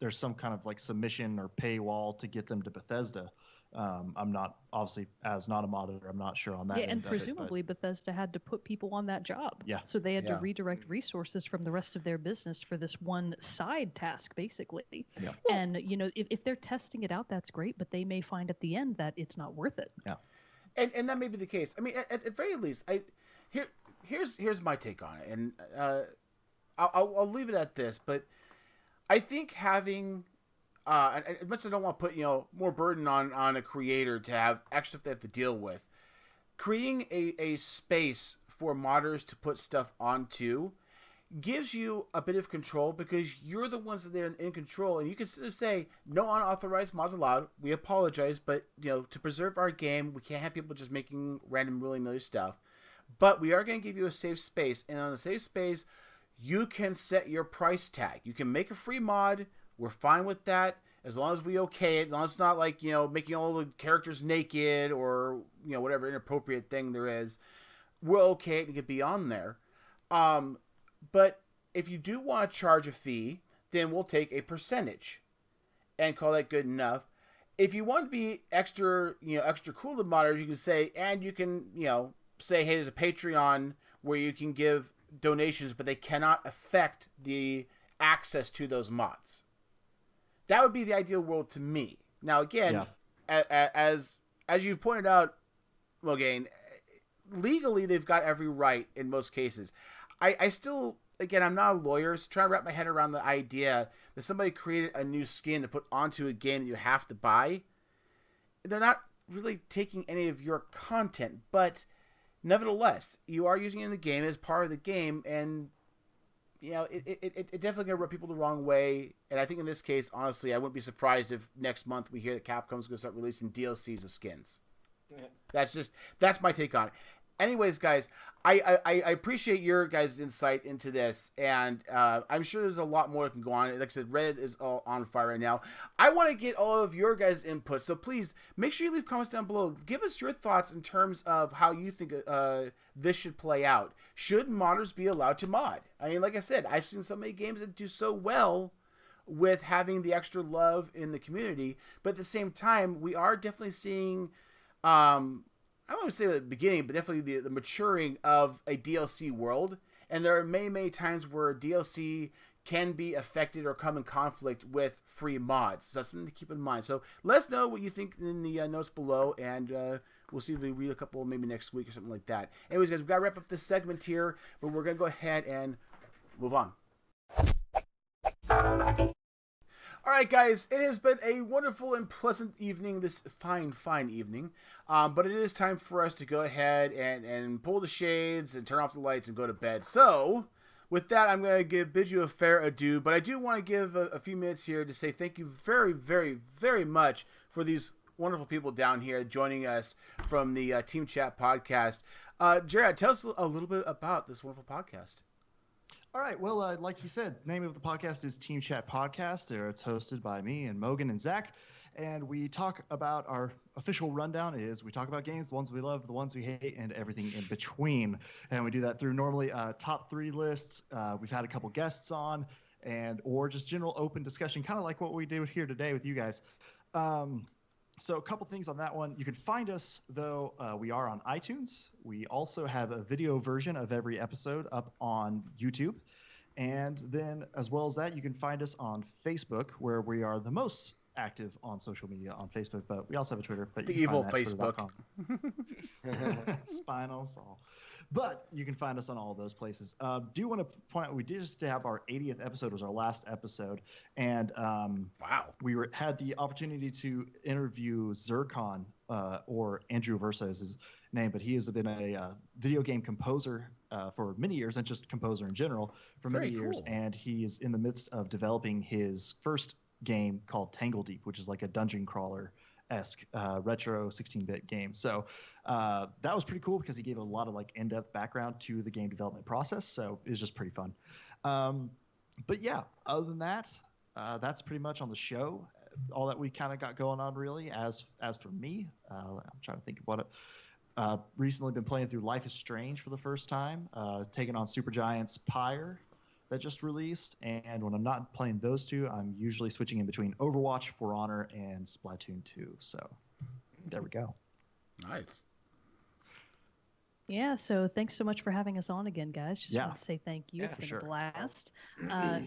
there's some kind of like submission or paywall to get them to Bethesda. I'm not obviously as not a monitor. I'm not sure on that. Yeah, and presumably Bethesda had to put people on that job. Yeah. So they had to redirect resources from the rest of their business for this one side task, basically. Yeah. And if they're testing it out, that's great, but they may find at the end that it's not worth it. Yeah. And that may be the case. I mean, at the very least, here's my take on it, and I'll leave it at this. But I think having as much as I don't want to put more burden on a creator to have extra stuff they have to deal with, creating a space for modders to put stuff onto gives you a bit of control, because you're the ones that are in control, and you can sort of say no unauthorized mods allowed. We apologize, but to preserve our game, we can't have people just making random willy-nilly stuff. But we are going to give you a safe space, and on a safe space, you can set your price tag. You can make a free mod. We're fine with that, as long as we okay it. As long as it's not like, making all the characters naked or, whatever inappropriate thing there is. We're okay it and get beyond there. But if you do want to charge a fee, then we'll take a percentage and call that good enough. If you want to be extra cool to modders, you can say, and you can, say, hey, there's a Patreon where you can give donations, but they cannot affect the access to those mods. That would be the ideal world to me. Now, again, as you've pointed out, Logan, legally they've got every right in most cases. I still, again, I'm not a lawyer, so trying to wrap my head around the idea that somebody created a new skin to put onto a game that you have to buy. They're not really taking any of your content, but nevertheless, you are using it in the game as part of the game, and it definitely gonna rub people the wrong way. And I think in this case, honestly, I wouldn't be surprised if next month we hear that Capcom's gonna start releasing DLCs of skins. Yeah. That's my take on it. Anyways, guys, I appreciate your guys' insight into this, and I'm sure there's a lot more that can go on. Like I said, Reddit is all on fire right now. I want to get all of your guys' input, so please make sure you leave comments down below. Give us your thoughts in terms of how you think this should play out. Should modders be allowed to mod? I mean, like I said, I've seen so many games that do so well with having the extra love in the community, but at the same time, we are definitely seeing I don't want to say at the beginning, but definitely the maturing of a DLC world. And there are many, many times where DLC can be affected or come in conflict with free mods. So that's something to keep in mind. So let us know what you think in the notes below, and we'll see if we read a couple maybe next week or something like that. Anyways, guys, we've got to wrap up this segment here, but we're going to go ahead and move on. All right, guys, it has been a wonderful and pleasant evening, this fine evening. But it is time for us to go ahead and pull the shades and turn off the lights and go to bed. So, with that, I'm going to bid you a fair adieu. But I do want to give a few minutes here to say thank you very, very, very much for these wonderful people down here joining us from the Team Chat podcast. Jared, tell us a little bit about this wonderful podcast. All right. Well, like you said, the name of the podcast is Team Chat Podcast. It's hosted by me and Mogan and Zach. And we talk about our official rundown is we talk about games, the ones we love, the ones we hate, and everything in between. And we do that through normally top 3 lists. We've had a couple guests on or just general open discussion, kind of like what we did here today with you guys. So a couple things on that one. You can find us, though, we are on iTunes. We also have a video version of every episode up on YouTube. And then, as well as that, you can find us on Facebook, where we are the most active on social media on Facebook. But we also have a Twitter. But the evil Facebook. Spinal Saw. But you can find us on all of those places. Do want to point out, we did just have our 80th episode, was our last episode. And wow, we had the opportunity to interview Zircon, or Andrew Versa is his name, but he has been a video game composer for many years, and just composer in general for many years. And he is in the midst of developing his first game called Tangle Deep, which is like a dungeon crawler-esque retro 16-bit game. So that was pretty cool because he gave a lot of like in-depth background to the game development process. So it was just pretty fun. But yeah, other than that, that's pretty much on the show. All that we kind of got going on really. As for me, I'm trying to think of what Recently been playing through Life is Strange for the first time, taking on Supergiant's Pyre that just released. And when I'm not playing those two, I'm usually switching in between Overwatch, For Honor, and Splatoon 2. So there we go. Nice. Yeah, so thanks so much for having us on again, guys. Just want to say thank you. Yeah, It's been sure. a blast.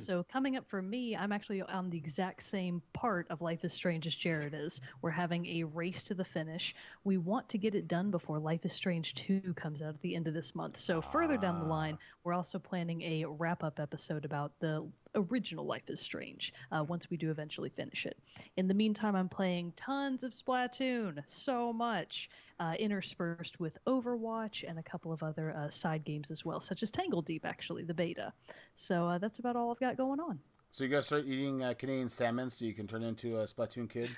So coming up for me, I'm actually on the exact same part of Life is Strange as Jared is. We're having a race to the finish. We want to get it done before Life is Strange 2 comes out at the end of this month. So further down the line, we're also planning a wrap-up episode about the original Life is Strange once we do eventually finish it. In the meantime, I'm playing tons of Splatoon, so much, interspersed with Overwatch and a couple of other side games as well, such as Tangle Deep, actually, the beta. So that's about all I've got going on. So you gotta start eating Canadian salmon so you can turn into a Splatoon kid?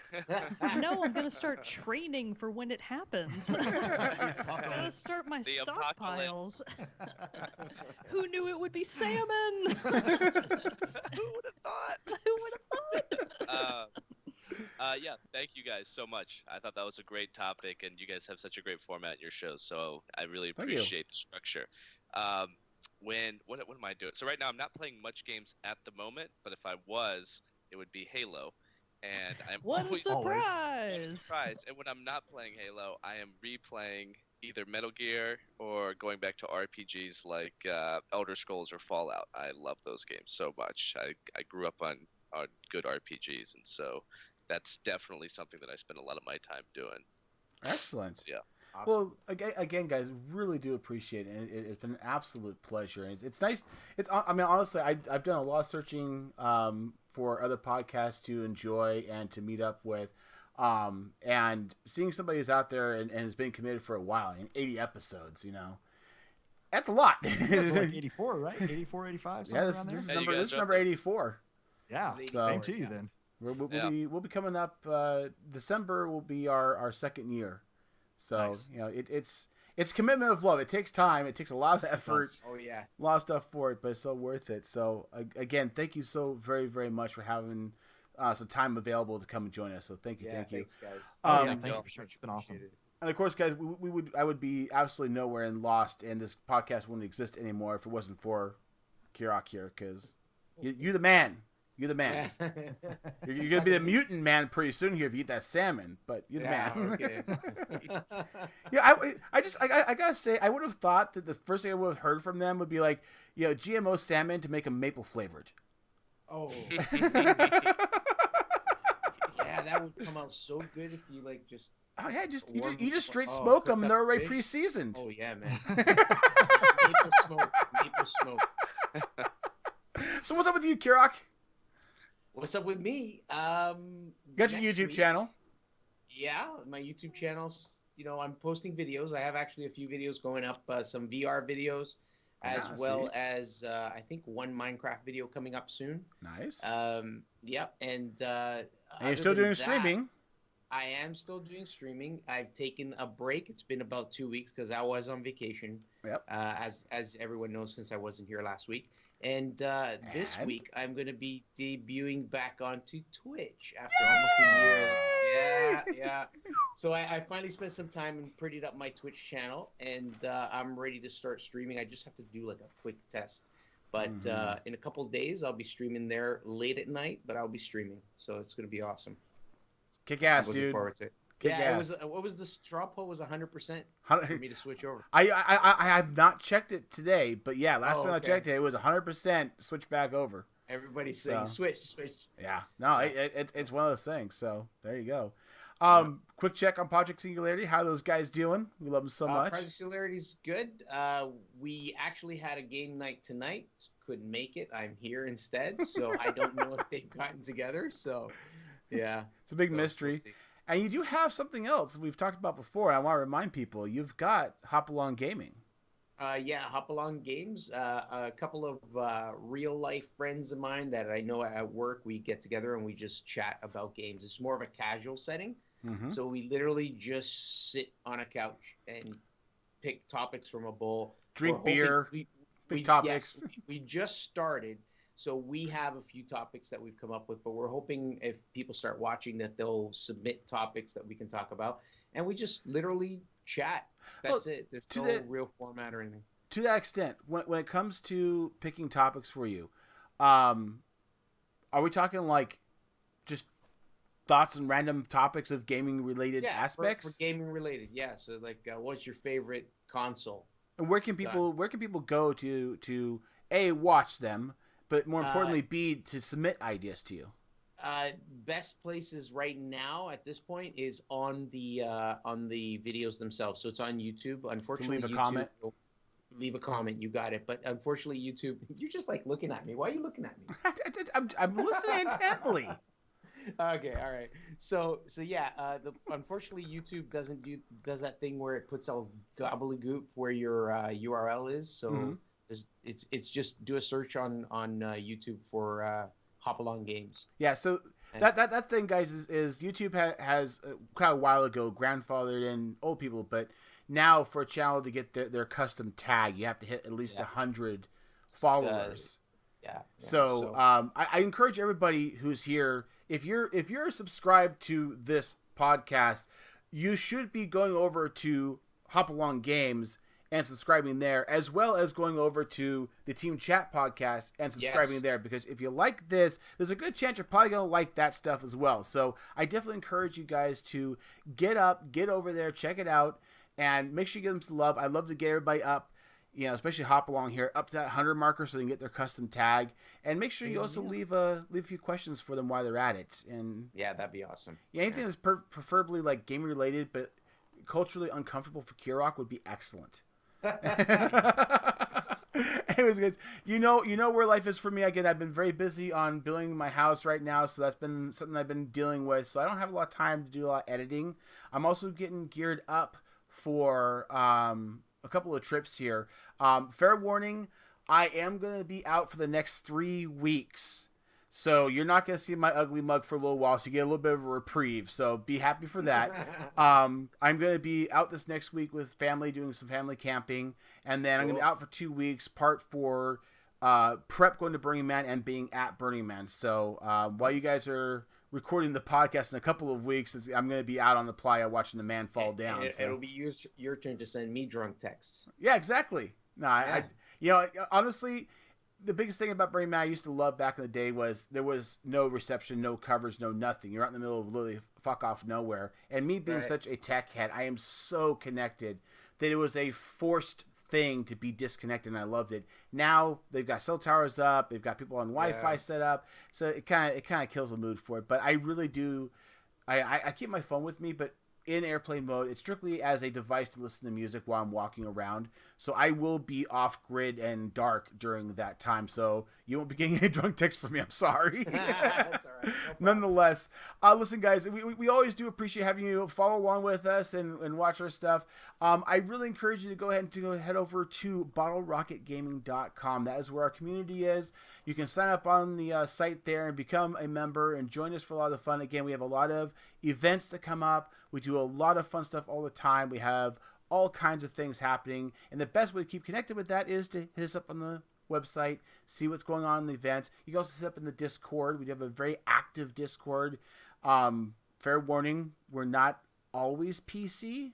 No, I'm going to start training for when it happens. I'm going to start my The stockpiles. Who knew it would be salmon? Who would have thought? Who would have thought? Yeah, thank you guys so much. I thought that was a great topic, and you guys have such a great format in your shows, so I really Thank you. appreciate the structure. What am I doing? So right now I'm not playing much games at the moment, but if I was, it would be Halo. And I'm What a always surprise! surprised. And when I'm not playing Halo, I am replaying either Metal Gear or going back to RPGs like Elder Scrolls or Fallout. I love those games so much. I grew up on good RPGs, and so that's definitely something that I spend a lot of my time doing. Excellent. Yeah. Well, again, guys, really do appreciate it. It's been an absolute pleasure. And it's nice. I mean, honestly, I've done a lot of searching for other podcasts to enjoy and to meet up with. And seeing somebody who's out there and has been committed for a while, 80 episodes, that's a lot. That's like 84, right? 84, 85, somewhere around there? This is Yeah, you number, guys are number up there. 84. Yeah, This is So- same to you then. We'll be coming up. December will be our second year. So Nice. it's commitment of love. It takes time. It takes a lot of effort, Oh yeah. a lot of stuff for it, but it's so worth it. So again, thank you so very, very much for having some time available to come and join us. So thank you. Thanks, guys. Yeah, Um, thank you for sure. It's been awesome. Appreciate it. And of course, guys, I would be absolutely nowhere and lost, and this podcast wouldn't exist anymore if it wasn't for Kirok here, because you're the man. You're the man. You're gonna be the mutant man pretty soon here if you eat that salmon, but you're the man. Okay. Yeah, I gotta say, I would have thought that the first thing I would have heard from them would be like, GMO salmon to make them maple flavored. Oh. Yeah, that would come out so good if you just. Oh yeah, you just straight Oh, smoke cook them and that they're already fish. pre-seasoned. Oh yeah, man. Maple smoke. Maple smoke. So what's up with you, Kirok? What's up with me? Got your Next YouTube week- channel. Yeah, my YouTube channels. I'm posting videos. I have actually a few videos going up, some VR videos, as well as I think one Minecraft video coming up soon. Nice. Yeah, and And you're other still than doing that, streaming. I am still doing streaming. I've taken a break. It's been about 2 weeks because I was on vacation. Yep. As everyone knows, since I wasn't here last week. And this And? week, I'm going to be debuting back onto Twitch after almost a year. Yeah. So I finally spent some time and prettied up my Twitch channel, and I'm ready to start streaming. I just have to do like a quick test. But in a couple of days, I'll be streaming there late at night, but I'll be streaming. So it's going to be awesome. Kick ass, I'm looking dude. forward to it. Kick Yeah, ass. what was the straw poll? Was 100% for me to switch over. I have not checked it today, but yeah, last Oh, time I okay. checked it, it was 100% switch back over. Everybody's saying So- switch. Yeah, no, it's one of those things. So there you go. Quick check on Project Singularity. How are those guys doing? We love them so much. Project Singularity's good. We actually had a game night tonight. Couldn't make it. I'm here instead, so I don't know if they've gotten together. So, yeah. It's a big So, mystery. we'll see. And you do have something else we've talked about before. I want to remind people you've got Hop Along Gaming. Yeah, Hop Along Games. A couple of real life friends of mine that I know at work, we get together and we just chat about games. It's more of a casual setting. Mm-hmm. So we literally just sit on a couch and pick topics from a bowl. Drink We're hoping- beer, we- big we- topics. yes, we just started, so we have a few topics that we've come up with, but we're hoping if people start watching that they'll submit topics that we can talk about. And we just literally chat. That's it. There's no real format or anything. To that extent, when it comes to picking topics for you, are we talking like just thoughts and random topics of gaming related aspects? For gaming related, yeah. So like, what's your favorite console? And where can people go to A, watch them, but more importantly, B, to submit ideas to you? Best places right now at this point is on the videos themselves. So it's on YouTube. Unfortunately, leave a comment. Leave a comment. You got it. But unfortunately, YouTube. You're just like looking at me. Why are you looking at me? I'm listening intently. Okay, all right. So yeah. Unfortunately, YouTube does that thing where it puts out gobbledygook where your URL is. So it's just do a search on YouTube for Hop Along Games. Yeah. So that thing, guys, is YouTube has quite a while ago grandfathered in old people, but now for a channel to get their custom tag, you have to hit at least 100 followers. So I encourage everybody who's here, if you're subscribed to this podcast, you should be going over to Hop Along Games and subscribing there, as well as going over to the Team Chat podcast and subscribing there, because if you like this, there's a good chance you're probably going to like that stuff as well. So I definitely encourage you guys to get over there, check it out, and make sure you give them some love. I'd love to get everybody up, especially Hop Along here, up to that 100 marker so they can get their custom tag. And make sure you also leave a few questions for them while they're at it. And yeah, that'd be awesome. Yeah, anything that's preferably like gaming related, but culturally uncomfortable for Kirok would be excellent. Anyways, guys, you know where life is for me. Again, I've been very busy on building my house right now, so that's been something I've been dealing with. So I don't have a lot of time to do a lot of editing. I'm also getting geared up for a couple of trips here. Fair warning, I am going to be out for the next 3 weeks. So you're not going to see my ugly mug for a little while, so you get a little bit of a reprieve. So be happy for that. I'm going to be out this next week with family, doing some family camping. And then I'm going to be out for 2 weeks, part for prep going to Burning Man and being at Burning Man. So while you guys are recording the podcast in a couple of weeks, I'm going to be out on the playa watching the man fall down. It'll be your turn to send me drunk texts. Yeah, exactly. No, I honestly, the biggest thing about Burning Man I used to love back in the day was there was no reception, no coverage, no nothing. You're out in the middle of literally fuck off nowhere. And me being such a tech head, I am so connected that it was a forced thing to be disconnected, and I loved it. Now they've got cell towers up, they've got people on Wi-Fi set up, so it kind of kills the mood for it. But I really do. I keep my phone with me, but in airplane mode, it's strictly as a device to listen to music while I'm walking around. So I will be off grid and dark during that time. So you won't be getting a drunk text from me. I'm sorry. That's all right. No Nonetheless, listen, guys, we always do appreciate having you follow along with us and watch our stuff. I really encourage you to go ahead and head over to bottlerocketgaming.com. That is where our community is. You can sign up on the site there and become a member and join us for a lot of fun. Again, we have a lot of events that come up. We do a lot of fun stuff all the time. We have all kinds of things happening. And the best way to keep connected with that is to hit us up on the website, see what's going on in the events. You can also set up in the Discord. We have a very active Discord. Fair warning, we're not always PC.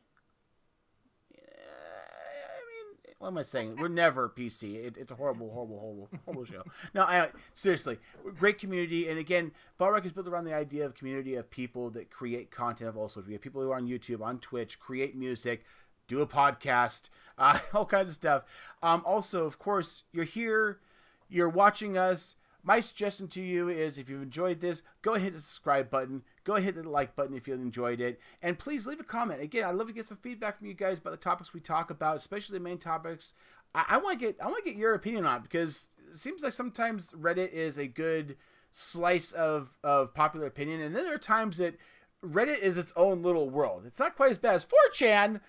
What am I saying? We're never PC. It's a horrible show. No, seriously, great community. And again, BRG is built around the idea of community of people that create content of all sorts. We have people who are on YouTube, on Twitch, create music, do a podcast, all kinds of stuff. Also, of course, you're here, you're watching us. My suggestion to you is if you've enjoyed this, go ahead and hit the subscribe button. Go ahead and hit the like button if you enjoyed it. And please leave a comment. Again, I'd love to get some feedback from you guys about the topics we talk about, especially the main topics. I want to get your opinion on it, because it seems like sometimes Reddit is a good slice of popular opinion. And then there are times that Reddit is its own little world. It's not quite as bad as 4chan,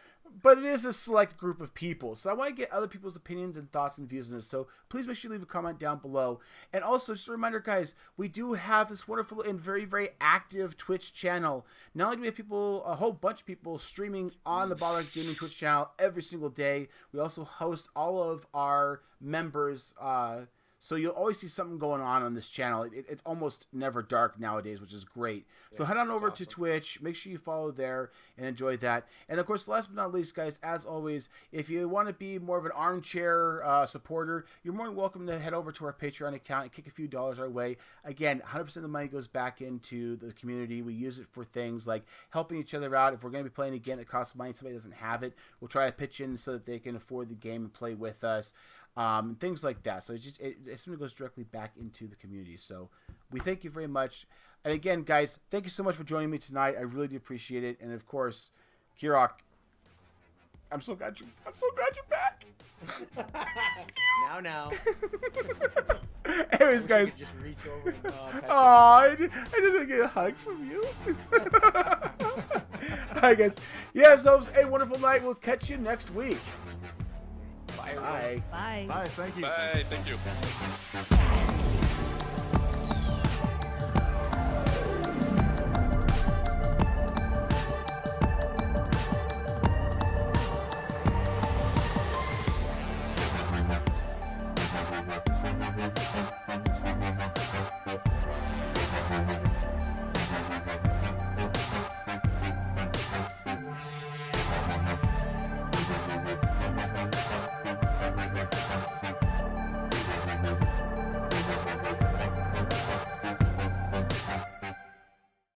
but it is a select group of people. So I want to get other people's opinions and thoughts and views on this. So please make sure you leave a comment down below. And also, just a reminder, guys, we do have this wonderful and very, very active Twitch channel. Not only do we have people, a whole bunch of people streaming on the BRG Gaming Twitch channel every single day, we also host all of our members' So you'll always see something going on this channel. It's almost never dark nowadays, which is great. So head on over to Twitch. Make sure you follow there and enjoy that. And of course, last but not least, guys, as always, if you want to be more of an armchair supporter, you're more than welcome to head over to our Patreon account and kick a few dollars our way. Again, 100% of the money goes back into the community. We use it for things like helping each other out. If we're going to be playing a game that costs money, somebody doesn't have it, we'll try to pitch in so that they can afford the game and play with us. Things like that. So it simply goes directly back into the community. So we thank you very much. And again, guys, thank you so much for joining me tonight. I really do appreciate it. And of course, Kirok, I'm so glad you're back. Now. Anyways, guys. Just reach over and, I just get a hug from you. All right, guys. You have yourselves a wonderful night. We'll catch you next week. Bye. Bye. Bye. Bye. Thank you. Bye. Thank you.